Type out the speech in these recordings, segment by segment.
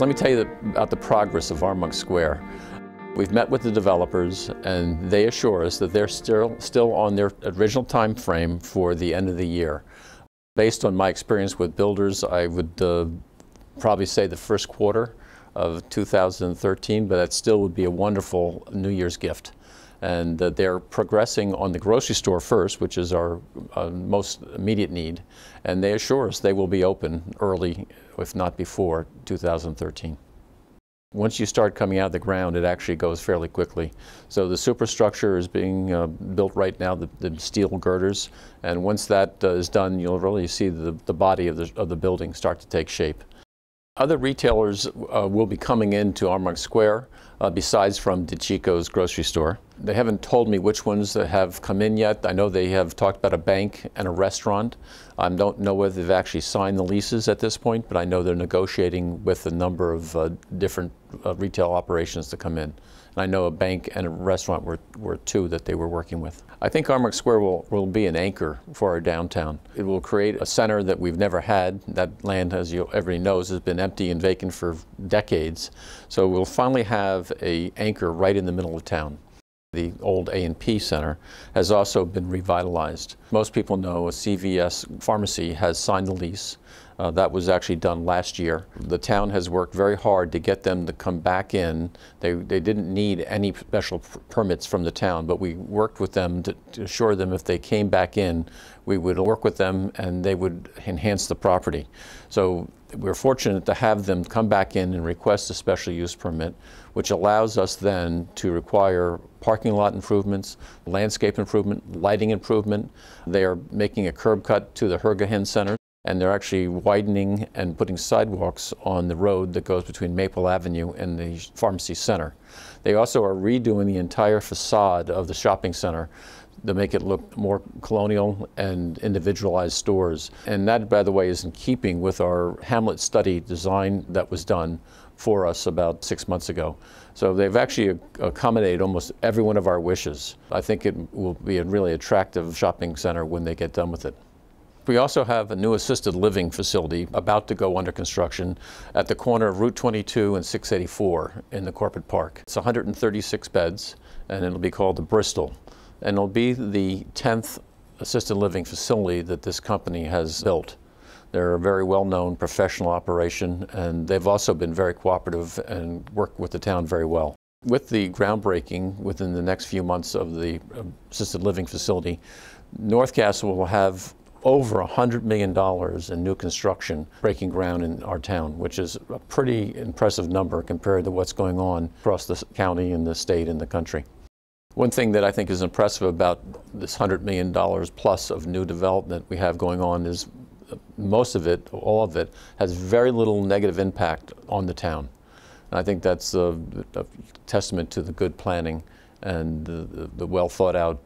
Let me tell you about the progress of Armonk Square. We've met with the developers and they assure us that they're still on their original time frame for the end of the year. Based on my experience with builders, I would probably say the first quarter of 2013, but that still would be a wonderful New Year's gift. And they're progressing on the grocery store first, which is our most immediate need, and they assure us they will be open early, if not before, 2013. Once you start coming out of the ground, it actually goes fairly quickly. So the superstructure is being built right now, the steel girders, and once that is done, you'll really see the body of the building start to take shape. Other retailers will be coming into Armonk Square besides from DeCicco's grocery store. They haven't told me which ones have come in yet. I know they have talked about a bank and a restaurant. I don't know whether they've actually signed the leases at this point, but I know they're negotiating with a number of different retail operations to come in. And I know a bank and a restaurant were two that they were working with. I think Armonk Square will be an anchor for our downtown. It will create a center that we've never had. That land, as everybody knows, has been empty and vacant for decades. So we'll finally have an anchor right in the middle of town. The old A&P Center has also been revitalized. Most people know a CVS pharmacy has signed the lease. That was actually done last year. The town has worked very hard to get them to come back in. They didn't need any special permits from the town, but we worked with them to assure them if they came back in, we would work with them and they would enhance the property. So we're fortunate to have them come back in and request a special use permit, which allows us then to require parking lot improvements, landscape improvement, lighting improvement. They are making a curb cut to the Hergahen Center, and they're actually widening and putting sidewalks on the road that goes between Maple Avenue and the pharmacy center. They also are redoing the entire facade of the shopping center to make it look more colonial and individualized stores. And that, by the way, is in keeping with our Hamlet study design that was done for us about 6 months ago. So they've actually accommodated almost every one of our wishes. I think it will be a really attractive shopping center when they get done with it. We also have a new assisted living facility about to go under construction at the corner of Route 22 and 684 in the corporate park. It's 136 beds, and it'll be called the Bristol. And it'll be the 10th assisted living facility that this company has built. They're a very well-known professional operation, and they've also been very cooperative and worked with the town very well. With the groundbreaking within the next few months of the assisted living facility, North Castle will have over $100 million in new construction breaking ground in our town, which is a pretty impressive number compared to what's going on across the county and the state and the country. One thing that I think is impressive about this $100 million plus of new development we have going on is most of it, all of it, has very little negative impact on the town. And I think that's a testament to the good planning and the well thought out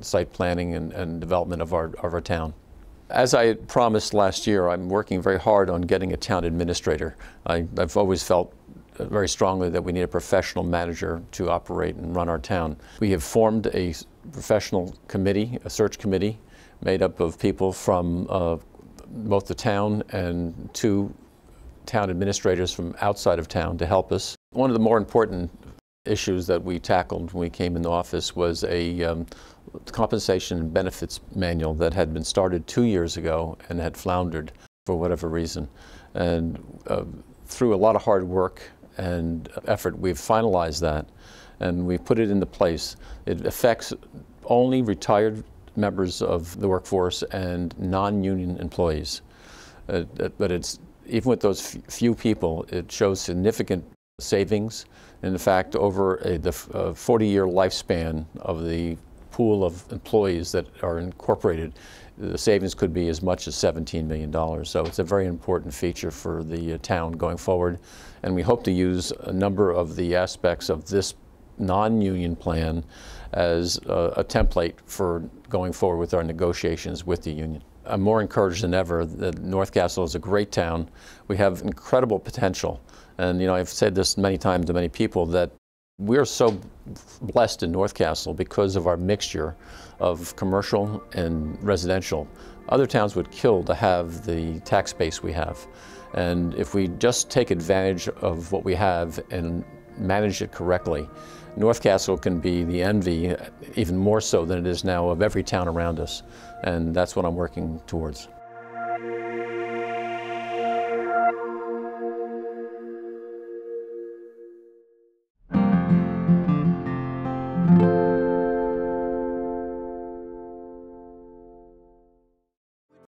site planning and development of our town. As I promised last year, I'm working very hard on getting a town administrator. I've always felt very strongly that we need a professional manager to operate and run our town. We have formed a professional committee, a search committee, made up of people from both the town and 2 town administrators from outside of town to help us. One of the more important issues that we tackled when we came into office was a compensation and benefits manual that had been started 2 years ago and had floundered for whatever reason. And through a lot of hard work and effort, we've finalized that and we've put it into place. It affects only retired members of the workforce and non-union employees. But it's, even with those few people, it shows significant savings. In fact, over the 40-year lifespan of the pool of employees that are incorporated, the savings could be as much as $17 million. So it's a very important feature for the town going forward. And we hope to use a number of the aspects of this non-union plan as a template for going forward with our negotiations with the union. I'm more encouraged than ever that North Castle is a great town. We have incredible potential. And I've said this many times to many people that We're so blessed in North Castle because of our mixture of commercial and residential. Other towns would kill to have the tax base we have. And if we just take advantage of what we have and manage it correctly, North Castle can be the envy, even more so than it is now, of every town around us. And that's what I'm working towards.